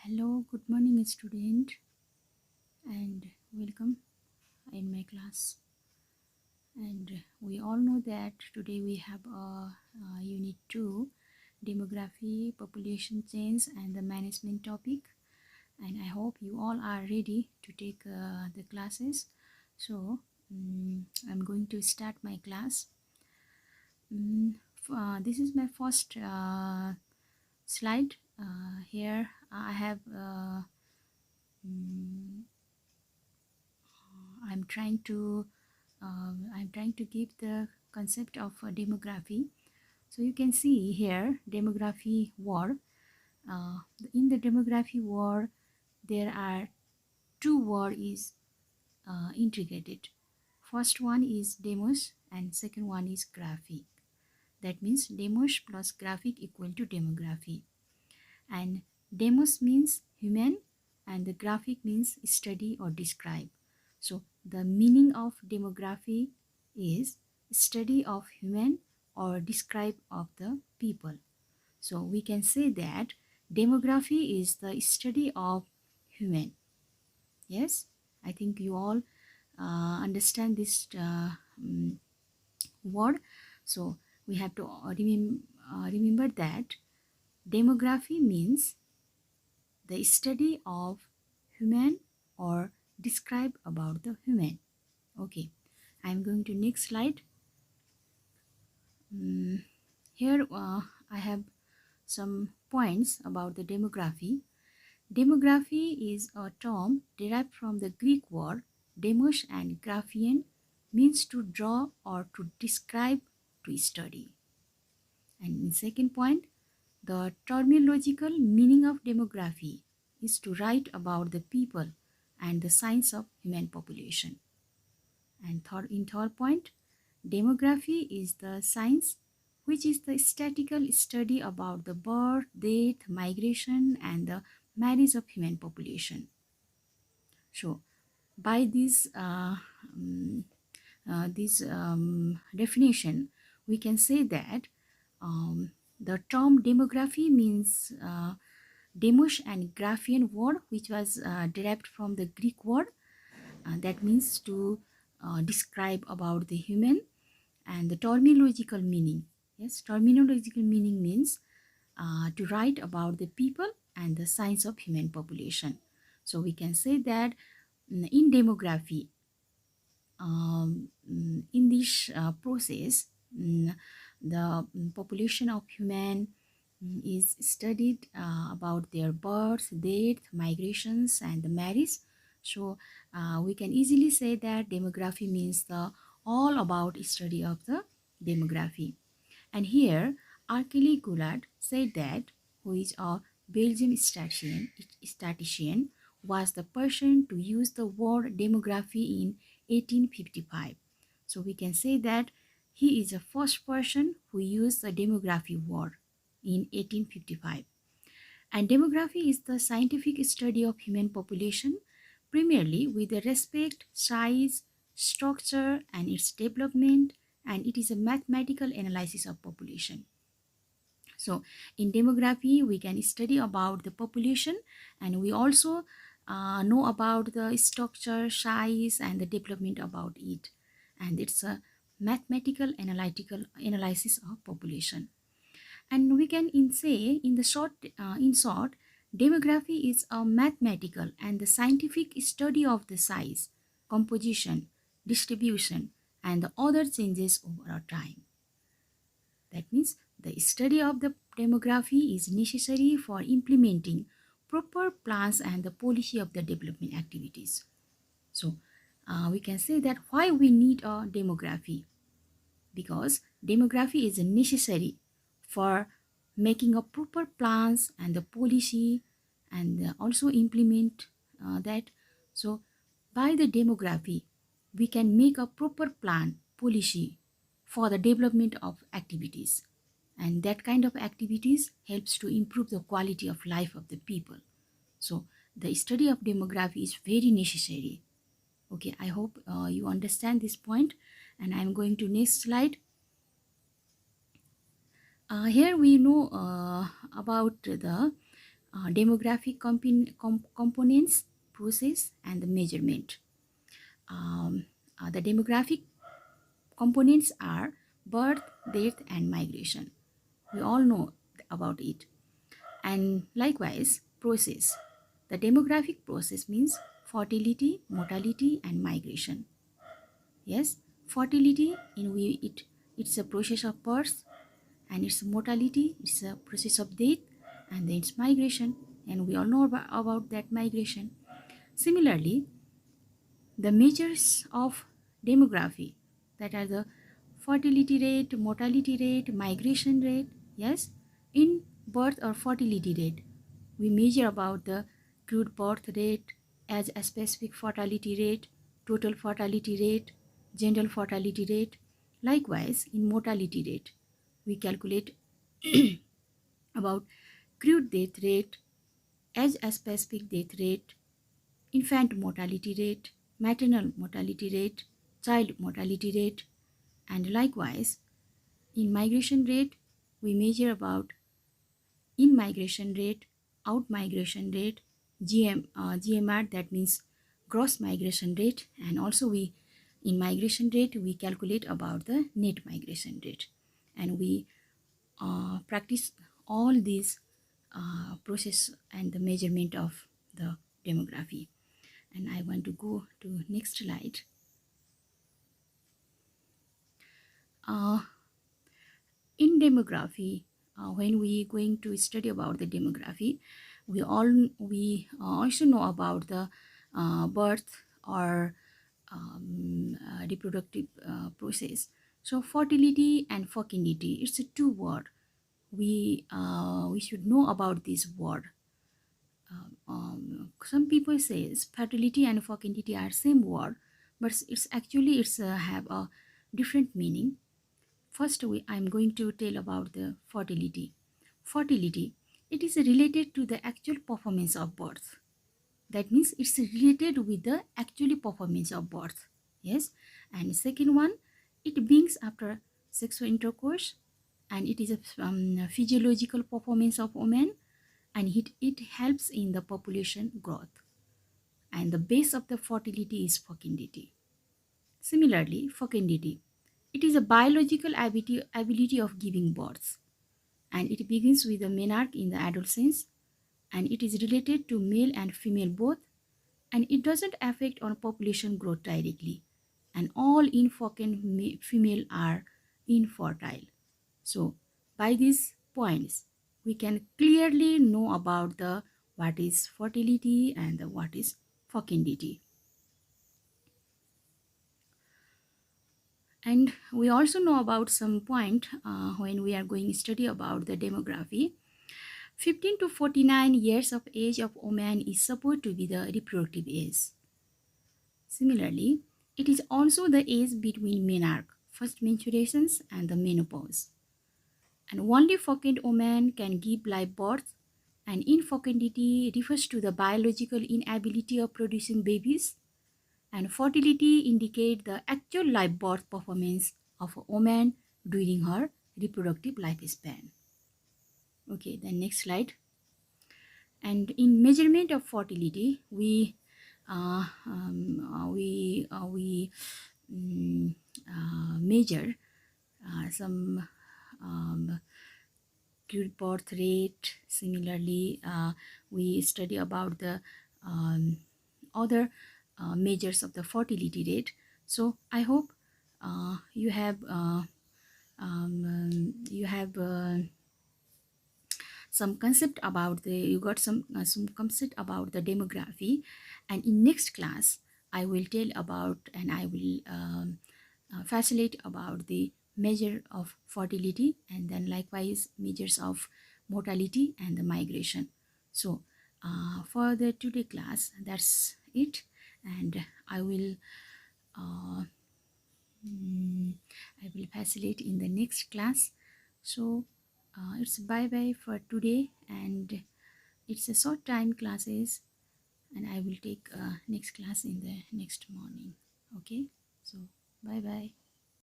Hello, good morning, student, and welcome in my class. And we all know that today we have unit 2, demography, population change, and the management topic. And I hope you all are ready to take the classes. So I'm going to start my class. This is my first slide. Here I have I'm trying to give the concept of demography. So you can see here demography war. In the demography war, there are two words is integrated. First one is demos and second one is graphic. That means demos plus graphic equal to demography. And demos means human and the graphic means study or describe. So the meaning of demography is study of human or describe of the people. So we can say that demography is the study of human. Yes, I think you all understand this word. So we have to remember that demography means the study of human or describe about the human. Okay, I'm going to next slide. Here I have some points about the demography. Demography is a term derived from the Greek word demos and graphein, means to draw or to describe, to study. And in second point, the terminological meaning of demography is to write about the people and the science of human population. And in third point, demography is the science which is the statistical study about the birth, death, migration, and the marriage of human population. So, by this definition, we can say that the term demography means demos and graphein word, which was derived from the Greek word that means to describe about the human, and the terminological meaning. Yes, terminological meaning means to write about the people and the science of human population. So we can say that in demography, in this process, the population of human is studied about their birth, death, migrations, and the marriage. So we can easily say that demography means the all about study of the demography. And here Arkeli Goulart said that, who is a Belgian statistician, was the person to use the word demography in 1855. So we can say that he is the first person who used the demography word in 1855. And demography is the scientific study of human population, primarily with the respect, size, structure, and its development, and it is a mathematical analysis of population. So in demography, we can study about the population, and we also know about the structure, size, and the development about it. And it's a mathematical analytical analysis of population. And we can say in short, demography is a mathematical and the scientific study of the size, composition, distribution, and the other changes over a time. That means the study of the demography is necessary for implementing proper plans and the policy of the development activities. So we can say that why we need a demography, because demography is necessary for making a proper plans and the policy and also implement that. So by the demography, we can make a proper plan, policy for the development of activities, and that kind of activities helps to improve the quality of life of the people. So the study of demography is very necessary. Okay, I hope you understand this point, and I'm going to next slide. Here we know about the demographic components, process, and the measurement. Um, the demographic components are birth, death, and migration. We all know about it. And likewise, process. The demographic process means fertility, mortality, and migration. Yes, fertility in it's a process of birth, and its mortality, it's a process of death, and then it's migration, and we all know about that migration. Similarly, the measures of demography, that are the fertility rate, mortality rate, migration rate. Yes, in birth or fertility rate, we measure about the crude birth rate, as a specific fertility rate, total fertility rate, general fertility rate. Likewise, in mortality rate, we calculate about crude death rate, as a specific death rate, infant mortality rate, maternal mortality rate, child mortality rate. And likewise, in migration rate, we measure about in migration rate, out migration rate, GMR, that means gross migration rate, and also we in migration rate we calculate about the net migration rate, and we practice all these process and the measurement of the demography. And I want to go to next slide. uh, in demography, when we going to study about the demography, we also know about the birth or reproductive process. So fertility and fecundity, it's a two word. We should know about this word. Some people says fertility and fecundity are same word, but it's have a different meaning. First, I'm going to tell about the fertility. Fertility, it is related to the actual performance of birth. That means it's related with the actual performance of birth. Yes. And second one, it brings after sexual intercourse, and it is a physiological performance of women, and it helps in the population growth. And the base of the fertility is fecundity. Similarly, fecundity, it is a biological ability of giving birth, and it begins with the menarche in the adolescence, and it is related to male and female both, and it doesn't affect on population growth directly, and all infecund female are infertile. So by these points, we can clearly know about the what is fertility and the what is fecundity. And we also know about some point when we are going to study about the demography. 15 to 49 years of age of woman is supposed to be the reproductive age. Similarly, it is also the age between menarche, first menstruations, and the menopause. And only fecund woman can give live birth, and infecundity refers to the biological inability of producing babies, and fertility indicate the actual live birth performance of a woman during her reproductive lifespan. Okay, the next slide. And in measurement of fertility, we measure some crude birth rate. Similarly, we study about the other measures of the fertility rate. So I hope you have some concept about the you got some concept about the demography. And in next class I will tell about, and I will facilitate about the measure of fertility, and then likewise measures of mortality and the migration. So for the today class, that's it, and I will facilitate in the next class. So it's bye bye for today, and it's a short time classes, and I will take next class in the next morning. Okay, so bye bye.